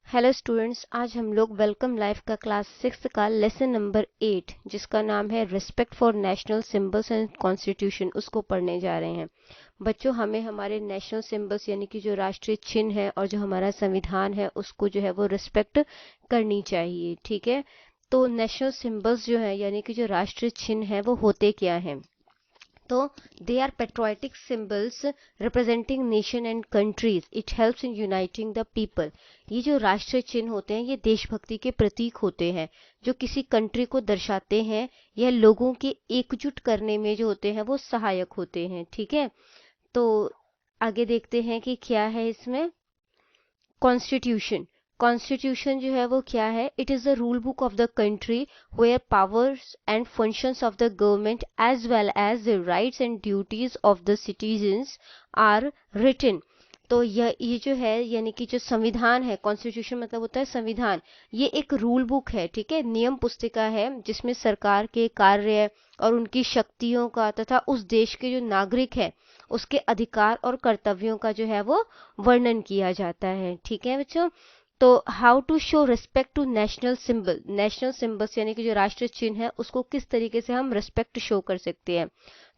Hello students, आज हम लोग वेलकम लाइफ का क्लास 6 का लेसन नंबर 8 जिसका नाम है respect for national symbols and constitution उसको पढ़ने जा रहे हैं। बच्चों, हमें हमारे नेशनल सिंबल्स यानी कि जो राष्ट्रीय चिन्ह है और जो हमारा संविधान है उसको जो है वो रिस्पेक्ट करनी चाहिए। ठीक है, तो नेशनल सिंबल्स जो है यानी कि जो राष्ट्रीय चिन्ह है वो होते क्या हैं? तो they are patriotic symbols representing nation and countries. It helps in uniting the people. ये जो राष्ट्रीय चिन्ह होते हैं ये देशभक्ति के प्रतीक होते हैं जो किसी कंट्री को दर्शाते हैं। यह लोगों के एकजुट करने में जो होते हैं वो सहायक होते हैं। ठीक है, तो आगे देखते हैं कि क्या है इसमें। कॉन्स्टिट्यूशन। कॉन्स्टिट्यूशन जो है वो क्या है? It is the rule book of the country where powers and functions of the government as well as the rights and duties of the citizens are written. तो ये जो है यानी कि जो संविधान है, कॉन्स्टिट्यूशन मतलब होता है संविधान, ये एक रूल बुक है। ठीक है, नियम पुस्तिका है जिसमें सरकार के कार्य और उनकी शक्तियों का तथा उस देश के जो नागरिक है उसके अधिकार और कर्तव्यों का जो है वो वर्णन किया जाता है। ठीक है बच्चों, तो how to show respect to national symbol. National symbols यानी कि जो राष्ट्रीय चिन्ह है उसको किस तरीके से हम रिस्पेक्ट शो कर सकते हैं?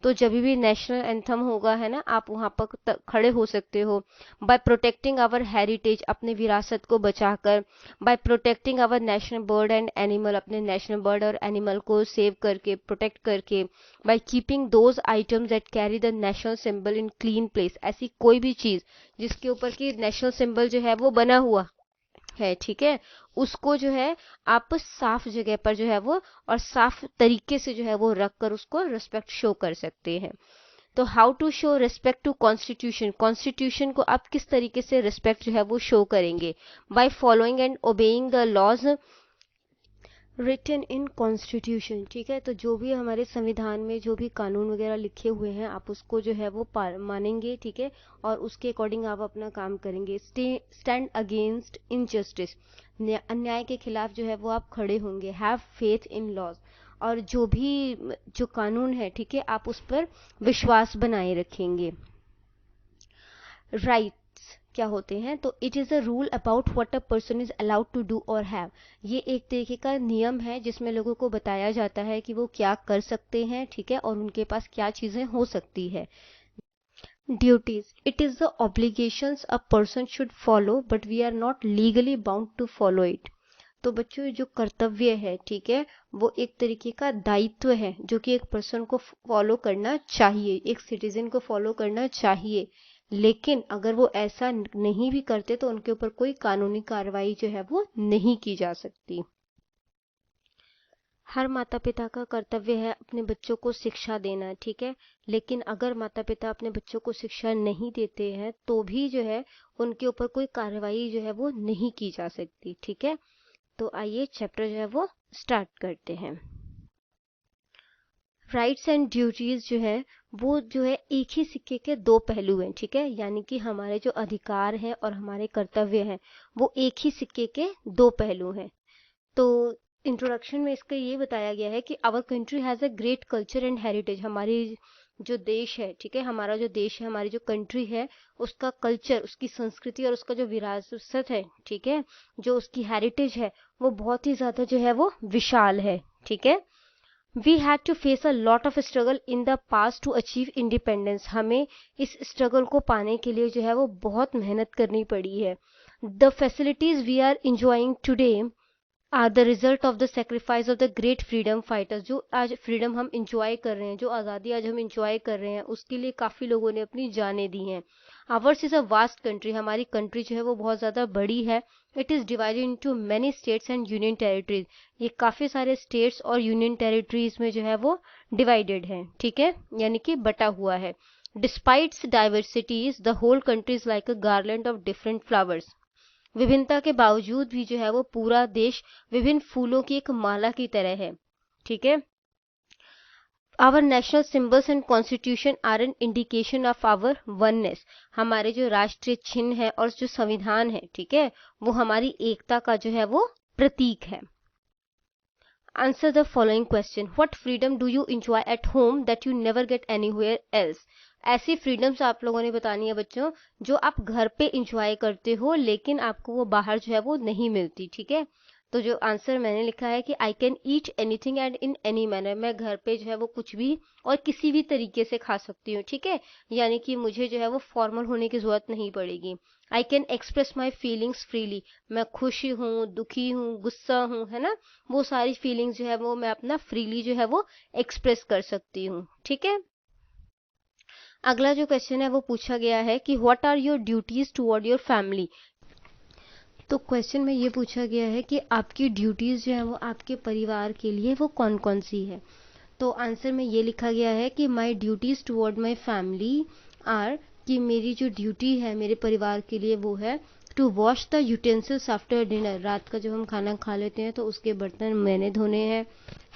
तो जब भी नेशनल एंथम होगा है ना, आप वहां पर खड़े हो सकते हो। बाय प्रोटेक्टिंग आवर हेरिटेज, अपने विरासत को बचाकर। By protecting our national bird and animal, अपने नेशनल बर्ड और एनिमल को सेव करके, प्रोटेक्ट करके। By keeping those items that carry the national symbol in clean place, ऐसी कोई भी चीज जिसके ऊपर की नेशनल सिंबल जो है वो बना हुआ है, ठीक है, उसको जो है आप साफ जगह पर जो है वो और साफ तरीके से जो है वो रख कर उसको रिस्पेक्ट शो कर सकते हैं। तो how to show respect to constitution. Constitution को आप किस तरीके से रिस्पेक्ट जो है वो शो करेंगे? By following and obeying the laws written in constitution. ठीक है, तो जो भी हमारे संविधान में जो भी कानून वगैरह लिखे हुए हैं आप उसको जो है वो मानेंगे। ठीक है, और उसके अकॉर्डिंग आप अपना काम करेंगे। स्टैंड अगेंस्ट इनजस्टिस, अन्याय के खिलाफ जो है वो आप खड़े होंगे। हैव फेथ इन लॉज, और जो भी जो कानून है ठीक है आप उस पर विश्वास बनाए रखेंगे। राइट्स क्या होते हैं? तो it is a rule about what a person is allowed to do और हैव। ये एक तरीके का नियम है जिसमें लोगों को बताया जाता है कि वो क्या कर सकते हैं, ठीक है, और उनके पास क्या चीज़ें हो सकती है। Duties, it is the obligations a person should follow but we are not legally bound to follow it. तो बच्चों जो कर्तव्य है ठीक है वो एक तरीके का दायित्व है जो कि एक पर्सन को फॉलो करना चाहिए, एक सिटीजन को फॉलो करना चाहिए। लेकिन अगर वो ऐसा नहीं भी करते तो उनके ऊपर कोई कानूनी कार्रवाई जो है वो नहीं की जा सकती। हर माता पिता का कर्तव्य है अपने बच्चों को शिक्षा देना, ठीक है, लेकिन अगर माता पिता अपने बच्चों को शिक्षा नहीं देते हैं तो भी जो है उनके ऊपर कोई कार्रवाई जो है वो नहीं की जा सकती। ठीक है, तो आइए चैप्टर जो है वो स्टार्ट करते हैं। राइट्स एंड ड्यूटीज जो है वो जो है एक ही सिक्के के दो पहलू हैं। ठीक है, यानी कि हमारे जो अधिकार हैं और हमारे कर्तव्य हैं वो एक ही सिक्के के दो पहलू हैं। तो इंट्रोडक्शन में इसका ये बताया गया है कि our country has a great culture and heritage. हमारी जो देश है ठीक है, हमारा जो देश है, हमारी जो कंट्री है, उसका कल्चर, उसकी संस्कृति और उसका जो विरासत है ठीक है, जो उसकी हेरिटेज है वो बहुत ही ज़्यादा जो है वो विशाल है। ठीक है, we had to face a lot of struggle in the past to achieve independence. हमें इस स्ट्रगल को पाने के लिए जो है वो बहुत मेहनत करनी पड़ी है। The facilities we are enjoying today are the result of the sacrifice of the great freedom fighters. जो आज फ्रीडम हम इंजॉय कर रहे हैं, जो आज़ादी आज हम इंजॉय कर रहे हैं, उसके लिए काफ़ी लोगों ने अपनी जानें दी हैं। Hours is a vast country, हमारी कंट्री जो है वो बहुत ज़्यादा बड़ी है। It is divided into many states and union territories. ये काफ़ी सारे स्टेट्स और यूनियन टेरिटरीज में जो है वो डिवाइडेड है, ठीक है, यानी कि बटा हुआ है। Despite its diversities the whole country is like a garland of different flowers. विभिन्नता के बावजूद भी जो है वो पूरा देश विभिन्न फूलों की एक माला की तरह है। ठीक है, our national symbols and constitution are an indication of our oneness. हमारे जो राष्ट्रीय चिन्ह है और जो संविधान है ठीक है वो हमारी एकता का जो है वो प्रतीक है। Answer the following question, what freedom do you enjoy at home that you never get anywhere else. ऐसी फ्रीडम्स आप लोगों ने बतानी है बच्चों जो आप घर पे इंजॉय करते हो लेकिन आपको वो बाहर जो है वो नहीं मिलती, ठीक है। तो जो आंसर मैंने लिखा है कि I can eat anything and in any manner, मैं घर पे जो है वो कुछ भी और किसी भी तरीके से खा सकती हूँ, ठीक है। यानी कि मुझे जो है वो फॉर्मल होने की जरूरत नहीं पड़ेगी। I can express my feelings freely, मैं खुश हूँ, दुखी हूँ, गुस्सा हूँ, है ना, वो सारी फीलिंग्स जो है वो मैं अपना फ्रीली जो है वो एक्सप्रेस कर सकती हूँ, ठीक है। अगला जो क्वेश्चन है वो पूछा गया है कि what are your duties toward your family. तो क्वेश्चन में ये पूछा गया है कि आपकी ड्यूटीज जो है वो आपके परिवार के लिए वो कौन कौन सी है। तो आंसर में ये लिखा गया है कि my duties toward my family are, कि मेरी जो ड्यूटी है मेरे परिवार के लिए वो है to wash the utensils after dinner, रात का जब हम खाना खा लेते हैं तो उसके बर्तन मैंने धोने हैं।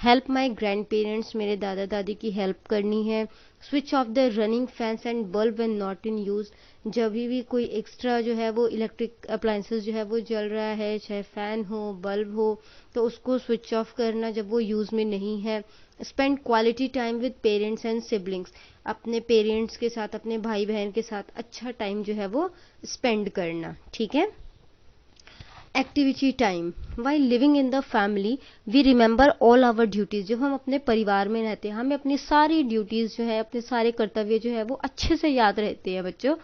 हेल्प माई ग्रैंड पेरेंट्स, मेरे दादा दादी की हेल्प करनी है। Switch off the running fans and bulb when not in use, जब भी कोई एक्स्ट्रा जो है वो इलेक्ट्रिक अप्लायंसेस जो है वो जल रहा है, चाहे फैन हो बल्ब हो, तो उसको स्विच ऑफ करना जब वो यूज में नहीं है। Spend quality time with parents and siblings, अपने पेरेंट्स के साथ अपने भाई बहन के साथ अच्छा टाइम जो है वो स्पेंड करना, ठीक है। Activity time, while living in the family we remember all our duties, जब हम अपने परिवार में रहते हैं हमें अपनी सारी ड्यूटीज जो है अपने सारे कर्तव्य जो है वो अच्छे से याद रहते हैं बच्चों।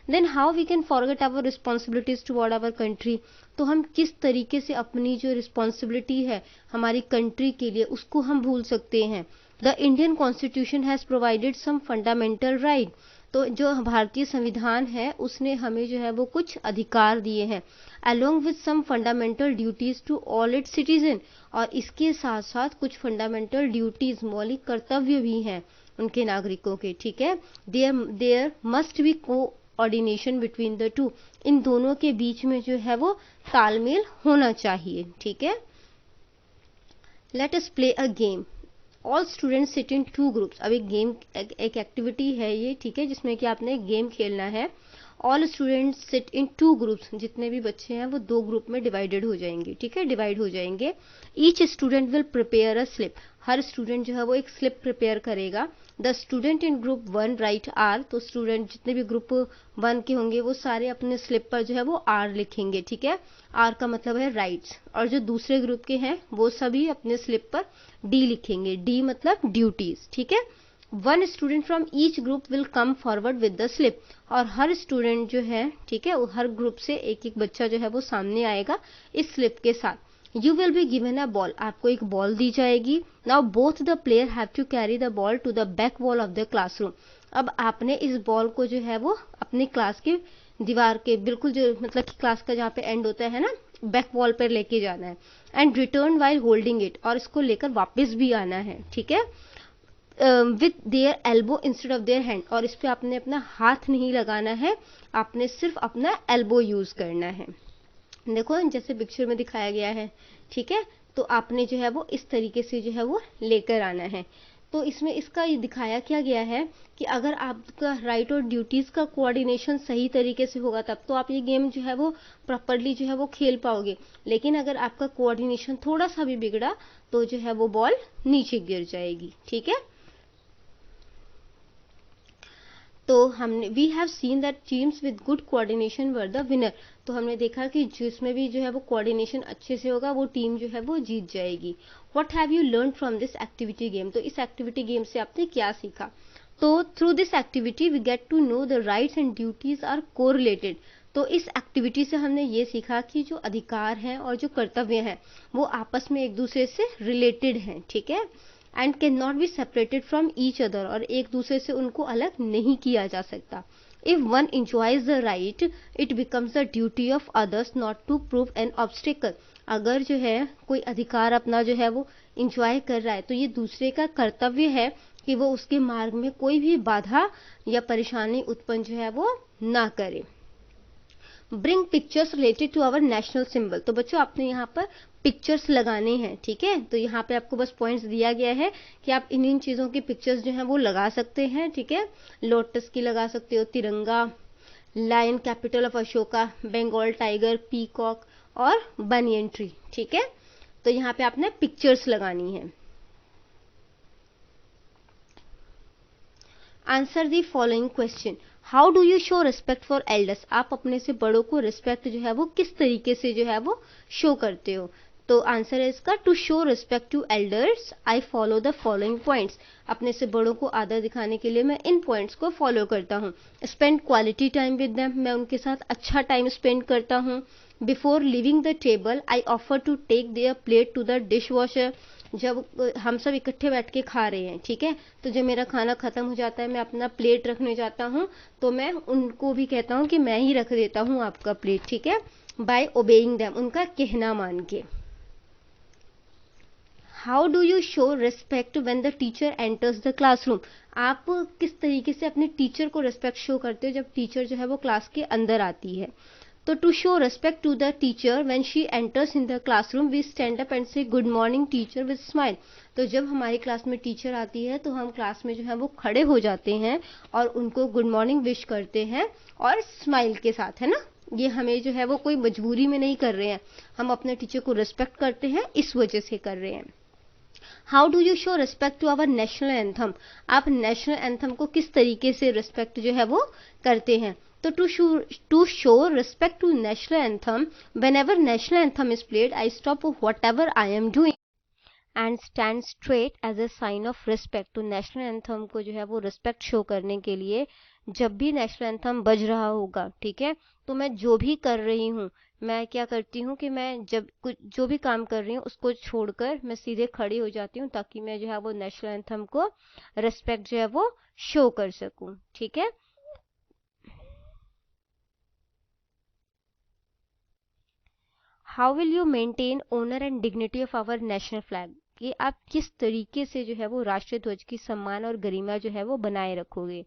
Then how we can forget our responsibilities toward our country, तो हम किस तरीके से अपनी जो रिस्पॉन्सिबिलिटी है हमारी कंट्री के लिए उसको हम भूल सकते हैं। The Indian constitution has provided some fundamental right, तो जो भारतीय संविधान है उसने हमें जो है वो कुछ अधिकार दिए हैं। Along with some fundamental duties to all its citizen, और इसके साथ साथ कुछ फंडामेंटल ड्यूटीज मौलिक कर्तव्य भी हैं उनके नागरिकों के, ठीक है। There must be coordination between the two, इन दोनों के बीच में जो है वो तालमेल होना चाहिए, ठीक है। Let us play a game, all students sit in two groups, अब एक गेम एक एक्टिविटी है ये, ठीक है, जिसमें कि आपने गेम खेलना है। All students sit in two groups, जितने भी बच्चे हैं वो दो ग्रुप में डिवाइडेड हो जाएंगे, ठीक है, डिवाइड हो जाएंगे। Each student will prepare a slip, हर स्टूडेंट जो है वो एक स्लिप प्रिपेयर करेगा। The student in group 1 right are, तो स्टूडेंट जितने भी ग्रुप 1 के होंगे वो सारे अपने स्लिप पर जो है वो आर लिखेंगे, ठीक है। आर का मतलब है राइट्स, और जो दूसरे ग्रुप के हैं वो सभी अपने स्लिप पर डी लिखेंगे, डी मतलब ड्यूटीज, ठीक है। One student from each group will come forward with the slip, और हर स्टूडेंट जो है, ठीक है, हर ग्रुप से एक एक बच्चा जो है वो सामने आएगा इस स्लिप के साथ। You will be given a ball, आपको एक बॉल दी जाएगी। Now both the player have to carry the ball to the back wall of the classroom, अब आपने इस बॉल को जो है वो अपनी क्लास के दीवार के बिल्कुल जो मतलब कि क्लास का जहाँ पे एंड होता है ना, बैक वॉल पर लेके जाना है। And return while holding it, और इसको लेकर वापस भी आना है, ठीक है। With their elbow instead of their hand, और इस पे आपने अपना हाथ नहीं लगाना है, आपने सिर्फ अपना एल्बो यूज करना है। देखो जैसे पिक्चर में दिखाया गया है, ठीक है, तो आपने जो है वो इस तरीके से जो है वो लेकर आना है। तो इसमें इसका ये दिखाया क्या गया है कि अगर आपका राइट और ड्यूटीज का कोऑर्डिनेशन सही तरीके से होगा तब तो आप ये गेम जो है वो प्रॉपरली जो है वो खेल पाओगे, लेकिन अगर आपका कोऑर्डिनेशन थोड़ा सा भी बिगड़ा तो जो है वो बॉल नीचे गिर जाएगी, ठीक है। तो हमने we have seen that teams with good coordination were the winner, तो हमने देखा कि जिसमें भी जो है वो कोऑर्डिनेशन अच्छे से होगा वो टीम जो है वो जीत जाएगी। What have you learn from this activity game, तो इस एक्टिविटी गेम से आपने क्या सीखा। तो through this activity we get to know the rights and duties are correlated, तो इस एक्टिविटी से हमने ये सीखा कि जो अधिकार हैं और जो कर्तव्य हैं वो आपस में एक दूसरे से रिलेटेड हैं, ठीक है। And can not be separated from each other, और एक दूसरे से उनको अलग नहीं किया जा सकता। If one enjoys the right it becomes the duty of others not to prove an obstacle, अगर जो है कोई अधिकार अपना जो है वो इंजॉय कर रहा है तो ये दूसरे का कर्तव्य है कि वो उसके मार्ग में कोई भी बाधा या परेशानी उत्पन्न जो है वो ना करे। Bring pictures related to our national symbol, तो बच्चों आपने यहाँ पर पिक्चर्स लगाने हैं, ठीक है। तो यहाँ पे आपको बस पॉइंट्स दिया गया है कि आप इन चीजों की पिक्चर्स जो है वो लगा सकते हैं, ठीक है। लोटस की लगा सकते हो, Tiranga, lion capital of Ashoka, Bengal tiger, peacock और बनियन ट्री, ठीक है। तो यहाँ पे आपने पिक्चर्स लगानी है। Answer the following question, how do you show respect for elders, आप अपने से बड़ों को रिस्पेक्ट जो है वो किस तरीके से जो है वो शो करते हो। तो आंसर है इसका, to show respect to elders I follow the following points, अपने से बड़ों को आदर दिखाने के लिए मैं इन पॉइंट्स को फॉलो करता हूँ। Spend quality time with them, मैं उनके साथ अच्छा टाइम स्पेंड करता हूँ। Before living the table I offer to take their plate to the dish washer, जब हम सब इकट्ठे बैठ के खा रहे हैं, ठीक है, तो जब मेरा खाना खत्म हो जाता है, मैं अपना प्लेट रखने जाता हूँ, तो मैं उनको भी कहता हूँ कि मैं ही रख देता हूँ आपका प्लेट, ठीक है, बाय ओबेइंग देम, उनका कहना मान के। How do you show respect when the teacher enters the classroom, आप किस तरीके से अपने टीचर को रिस्पेक्ट शो करते हो जब टीचर जो है वो क्लास के अंदर आती है। तो to show respect to the teacher when she enters in the classroom we stand up and say good morning teacher with smile, तो जब हमारी क्लास में टीचर आती है तो हम क्लास में जो है वो खड़े हो जाते हैं और उनको गुड मॉर्निंग विश करते हैं और स्माइल के साथ, है ना। ये हमें जो है वो कोई मजबूरी में नहीं कर रहे हैं, हम अपने टीचर को रिस्पेक्ट करते हैं, इस वजह से कर रहे हैं। How do you show respect to our national anthem, आप नेशनल एंथम को किस तरीके से रिस्पेक्ट जो है वो करते हैं। तो to show respect to national anthem whenever national anthem is played I stop whatever I am doing and stand straight as a sign of respect, तो नेशनल एंथम को जो है वो रिस्पेक्ट शो करने के लिए जब भी नेशनल एंथम बज रहा होगा, ठीक है, तो मैं जो भी कर रही हूँ, मैं क्या करती हूँ कि मैं जब कुछ जो भी काम कर रही हूँ उसको छोड़कर मैं सीधे खड़ी हो जाती हूँ, ताकि मैं जो है वो नेशनल एंथम को रिस्पेक्ट जो है वो शो कर सकूँ, ठीक है। How will you maintain honour and dignity of our national flag, कि आप किस तरीके से जो है वो राष्ट्रीय ध्वज की सम्मान और गरिमा जो है वो बनाए रखोगे।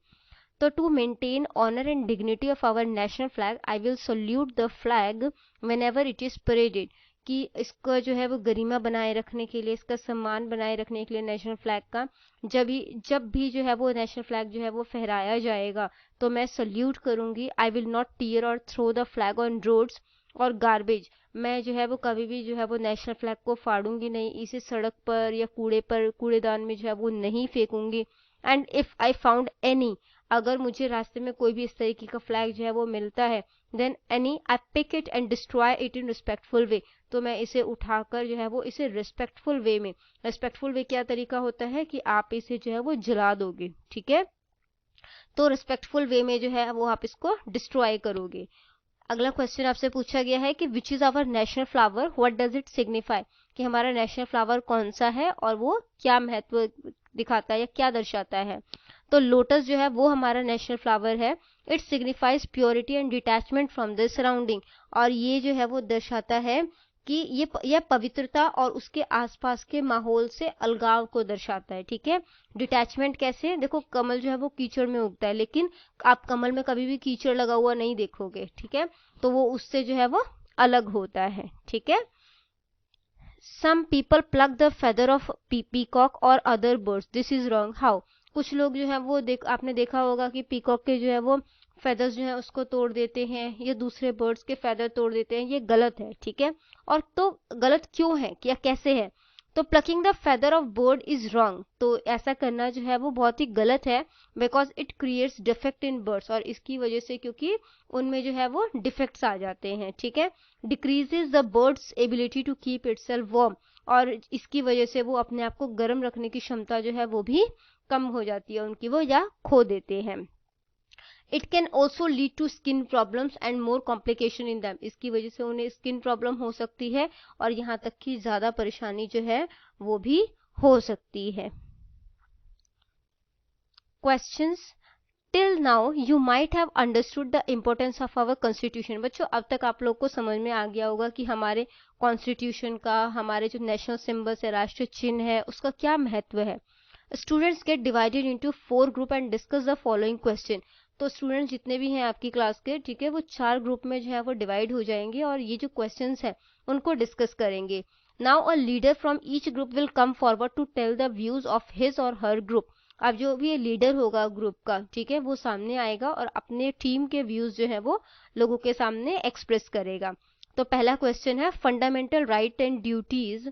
तो to maintain honour and dignity of our national flag I will salute the flag whenever it is paraded, कि इसका जो है वो गरिमा बनाए रखने के लिए, इसका सम्मान बनाए रखने के लिए नेशनल फ्लैग का जब भी जो है वो नेशनल फ्लैग जो है वो फहराया जाएगा तो मैं सल्यूट करूंगी। I will not tear or throw the flag on roads or garbage, मैं जो है वो कभी भी जो है वो नेशनल फ्लैग को फाड़ूंगी नहीं, इसे सड़क पर या कूड़ेदान में जो है वो नहीं फेंकूंगी। And if I found any, अगर मुझे रास्ते में कोई भी इस तरीके का फ्लैग जो है वो मिलता है, then any I pick it and destroy it in respectful way, तो मैं इसे उठाकर जो है वो इसे रिस्पेक्टफुल वे में, रिस्पेक्टफुल वे क्या तरीका होता है कि आप इसे जो है वो जला दोगे, ठीक है, तो रिस्पेक्टफुल वे में जो है वो आप इसको डिस्ट्रॉय करोगे। अगला क्वेश्चन आपसे पूछा गया है कि which is our national flower, what does it signify, कि हमारा नेशनल फ्लावर कौन सा है और वो क्या महत्व दिखाता है या क्या दर्शाता है। तो लोटस जो है वो हमारा नेशनल फ्लावर है। It signifies purity and detachment from the surrounding, और ये जो है वो दर्शाता है कि यह पवित्रता और उसके आसपास के माहौल से अलगाव को दर्शाता है, ठीक है। डिटैचमेंट कैसे, देखो कमल जो है वो कीचड़ में उगता है, लेकिन आप कमल में कभी भी कीचड़ लगा हुआ नहीं देखोगे, ठीक है, तो वो उससे जो है वो अलग होता है, ठीक है। Some people pluck the feather of peacock और other birds, this is wrong, how, कुछ लोग जो है वो आपने देखा होगा कि पीकॉक के जो है वो फेदर्स जो है उसको तोड़ देते हैं या दूसरे बर्ड्स के फेदर तोड़ देते हैं, ये गलत है, ठीक है। और तो गलत क्यों है या कैसे है, तो plucking the feather of bird is wrong, तो ऐसा करना जो है वो बहुत ही गलत है, because it creates defect in birds, और इसकी वजह से क्योंकि उनमें जो है वो डिफेक्ट्स आ जाते हैं, ठीक है। Decreases the bird's ability to keep itself warm, और इसकी वजह से वो अपने आप को गर्म रखने की क्षमता जो है वो भी कम हो जाती है उनकी, वो या खो देते हैं। It can also lead to skin problems and more complication in them, इसकी वजह से उन्हें स्किन प्रॉब्लम हो सकती है और यहाँ तक कि ज्यादा परेशानी जो है वो भी हो सकती है। Questions, till now you might have understood the importance of our constitution, बच्चों अब तक आप लोग को समझ में आ गया होगा कि हमारे कॉन्स्टिट्यूशन का, हमारे जो नेशनल सिंबल्स है, राष्ट्रीय चिन्ह है, उसका क्या महत्व है। Students gate divided into 4 group and discuss the following question, तो स्टूडेंट्स जितने भी हैं आपकी क्लास के, ठीक है, वो 4 ग्रुप में जो है वो डिवाइड हो जाएंगे और ये जो क्वेश्चंस है उनको डिस्कस करेंगे। Now a leader from each group will come forward to tell the views of his or her group, अब जो भी लीडर होगा ग्रुप का, ठीक है, वो सामने आएगा और अपने टीम के व्यूज जो है वो लोगों के सामने एक्सप्रेस करेगा। तो पहला क्वेश्चन है fundamental right and duties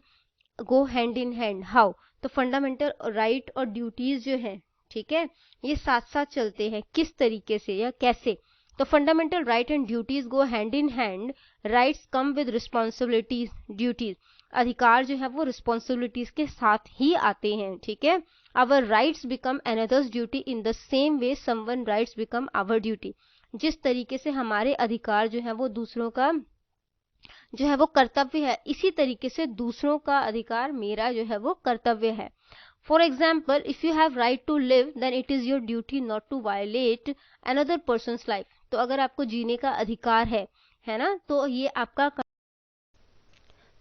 go hand in hand, how? तो फंडामेंटल राइट और ड्यूटीज जो है, ठीक है, ये साथ साथ चलते हैं, किस तरीके से या कैसे? तो fundamental right and duties go hand in hand, rights come with responsibilities, duties, अधिकार जो है वो रिस्पॉन्सिबिलिटीज के साथ ही आते हैं, ठीक है। Our rights become another's duty in the same way someone rights become our duty, जिस तरीके से हमारे अधिकार जो है वो दूसरों का जो है वो कर्तव्य है, इसी तरीके से दूसरों का अधिकार मेरा जो है वो कर्तव्य है। For example, if you have right to live then it is your duty not to violate another person's life. तो अगर आपको जीने का अधिकार है ना, तो ये आपका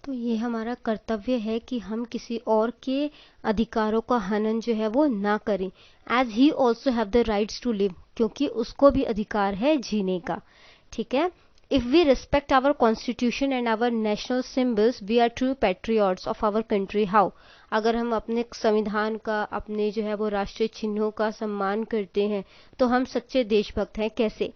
तो ये हमारा कर्तव्य है कि हम किसी और के अधिकारों का हनन जो है वो ना करें, as he also have the rights to live, क्योंकि उसको भी अधिकार है जीने का, ठीक है। If we respect our constitution and our national symbols we are true patriots of our country, how? अगर हम अपने संविधान का, अपने जो है वो राष्ट्रीय चिन्हों का सम्मान करते हैं तो हम सच्चे देशभक्त हैं, कैसे?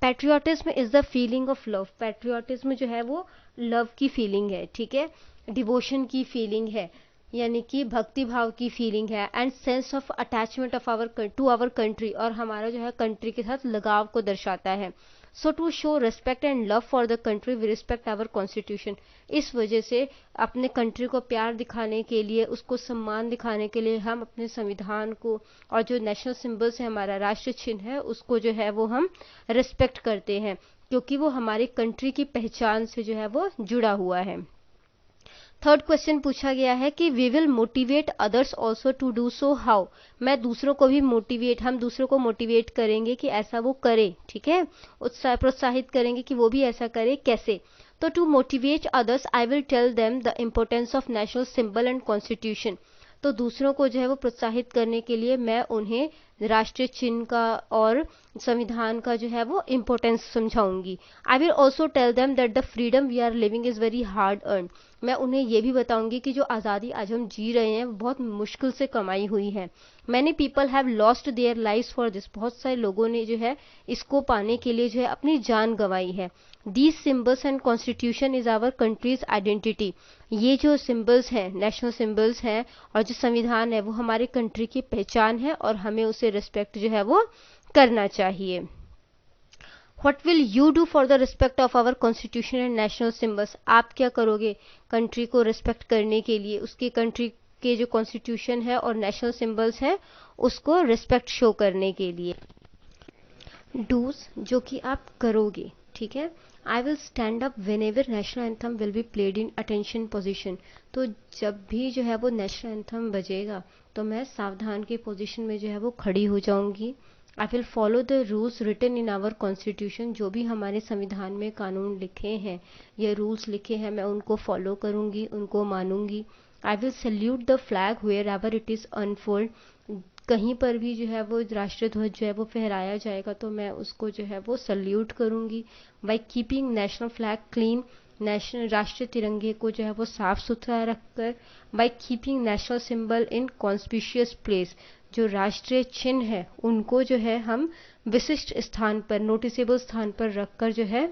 Patriotism is the feeling of love, patriotism जो है वो लव की फीलिंग है, ठीक है, डिवोशन की फीलिंग है, यानी कि भक्ति भाव की फीलिंग है, and sense of attachment of our to our country, और हमारा जो है कंट्री के साथ लगाव को दर्शाता है। So to show respect and love for the country we respect our constitution, इस वजह से अपने कंट्री को प्यार दिखाने के लिए, उसको सम्मान दिखाने के लिए हम अपने संविधान को और जो नेशनल सिंबल्स है, हमारा राष्ट्रीय चिन्ह है, उसको जो है वो हम रिस्पेक्ट करते हैं, क्योंकि वो हमारी कंट्री की पहचान से जो है वो जुड़ा हुआ है। थर्ड क्वेश्चन पूछा गया है कि we will motivate others also to do so, how? मैं दूसरों को भी हम दूसरों को मोटिवेट करेंगे कि ऐसा वो करे, ठीक है, उत्साह प्रोत्साहित करेंगे कि वो भी ऐसा करे, कैसे? तो to motivate others I will tell them the importance of national symbol and constitution, तो दूसरों को जो है वो प्रोत्साहित करने के लिए मैं उन्हें राष्ट्रीय चिन्ह का और संविधान का जो है वो इम्पोर्टेंस समझाऊंगी। I will also tell them that the freedom we are living is very hard earn, मैं उन्हें ये भी बताऊंगी कि जो आज़ादी आज हम जी रहे हैं वो बहुत मुश्किल से कमाई हुई है। Many people have lost their lives for this, बहुत सारे लोगों ने जो है इसको पाने के लिए जो है अपनी जान गंवाई है। These symbols and constitution is our country's identity, ये जो सिम्बल्स हैं, नेशनल सिम्बल्स हैं, और जो संविधान है वो हमारे कंट्री की पहचान है, और हमें उसे रिस्पेक्ट जो है वो करना चाहिए। What will you do for the respect of our constitution and national symbols? आप क्या करोगे कंट्री को रिस्पेक्ट करने के लिए, उसकी कंट्री के जो कॉन्स्टिट्यूशन है और नेशनल सिंबल्स हैं उसको रिस्पेक्ट शो करने के लिए। डूज जो कि आप करोगे, ठीक है। I will stand up when ever national anthem will be played in attention position, तो जब भी जो है वो नेशनल एंथम बजेगा तो मैं सावधान की पोजिशन में जो है वो खड़ी हो जाऊंगी। I will follow the rules written in our constitution, जो भी हमारे संविधान में कानून लिखे हैं या रूल्स लिखे हैं मैं उनको फॉलो करूंगी, उनको मानूंगी। I will salute the flag wherever it is unfold, कहीं पर भी जो है वो राष्ट्रीय ध्वज जो है वो फहराया जाएगा तो मैं उसको जो है वो सल्यूट करूंगी। By keeping national flag clean, national राष्ट्रीय तिरंगे को जो है वो साफ सुथरा रखकर। By keeping national symbol in conspicuous place, जो राष्ट्रीय चिन्ह है उनको जो है हम विशिष्ट स्थान पर, नोटिसेबल स्थान पर रखकर जो है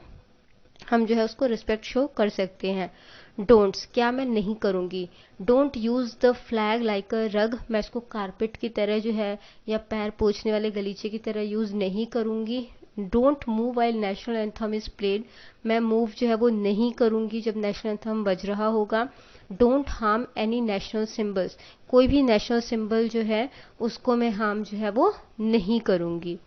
हम जो है उसको रिस्पेक्ट शो कर सकते हैं। डोंट्स, क्या मैं नहीं करूंगी। Don't use the flag like अ रग, मैं इसको कारपेट की तरह जो है या पैर पोछने वाले गलीचे की तरह यूज नहीं करूंगी। Don't move while national anthem is played, मैं मूव जो है वो नहीं करूंगी जब नेशनल एंथम बज रहा होगा। Don't harm any national symbols, कोई भी नेशनल सिंबल जो है उसको मैं हार्म जो है वो नहीं करूंगी।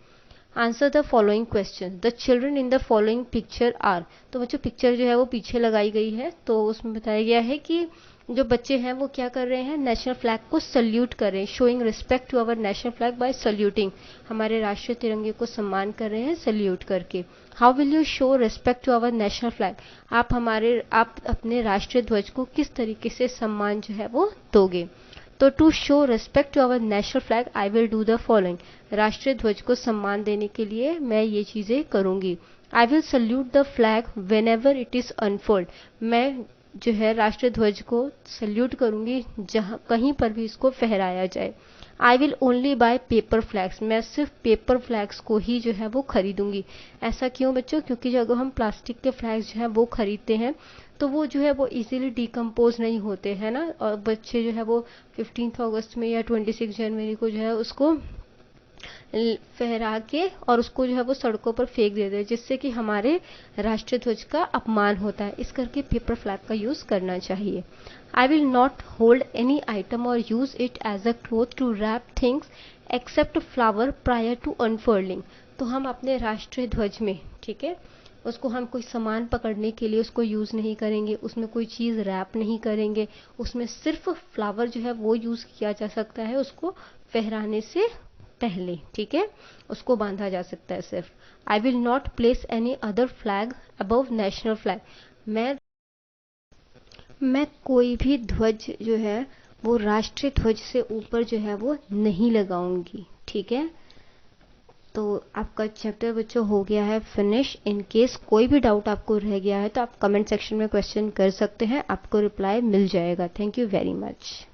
Answer the following question, the children in the following picture are, तो बच्चों पिक्चर जो है वो पीछे लगाई गई है, तो उसमें बताया गया है कि जो बच्चे हैं वो क्या कर रहे हैं, नेशनल फ्लैग को सल्यूट कर रहे हैं, showing respect to our national flag by saluting, हमारे राष्ट्रीय तिरंगे को सम्मान कर रहे हैं सल्यूट करके। How will you show respect to our national flag, आप अपने राष्ट्रीय ध्वज को किस तरीके से सम्मान जो है वो दोगे। तो to show respect to our national flag I will do the following, राष्ट्रीय ध्वज को सम्मान देने के लिए मैं ये चीजें करूंगी। I will salute the flag whenever it is unfold, मैं जो है राष्ट्रीय ध्वज को सल्यूट करूंगी जहां कहीं पर भी इसको फहराया जाए। I will only by paper flags, मैं सिर्फ पेपर फ्लैग्स को ही जो है वो खरीदूंगी। ऐसा क्यों बच्चों? क्योंकि जब हम प्लास्टिक के फ्लैग्स जो है वो खरीदते हैं तो वो जो है वो इजीली डिकम्पोज नहीं होते हैं ना, और बच्चे जो है वो 15 अगस्त में या 26 जनवरी को जो है उसको फहरा के और उसको जो है वो सड़कों पर फेंक देते हैं, जिससे कि हमारे राष्ट्रीय ध्वज का अपमान होता है। इस करके पेपर फ्लैग का यूज करना चाहिए। I will not hold any item और use it as a cloth to wrap things except flower prior to unfurling. तो हम अपने राष्ट्रीय ध्वज में, ठीक है, उसको हम कोई सामान पकड़ने के लिए उसको यूज नहीं करेंगे, उसमें कोई चीज रैप नहीं करेंगे, उसमें सिर्फ फ्लावर जो है वो यूज किया जा सकता है उसको फहराने से पहले, ठीक है, उसको बांधा जा सकता है सिर्फ। आई will not place any other flag above national flag, मैं कोई भी ध्वज जो है वो राष्ट्रीय ध्वज से ऊपर जो है वो नहीं लगाऊंगी, ठीक है। तो आपका चैप्टर बच्चों हो गया है फिनिश। इन केस कोई भी डाउट आपको रह गया है तो आप कमेंट सेक्शन में क्वेश्चन कर सकते हैं, आपको रिप्लाई मिल जाएगा। Thank you very much.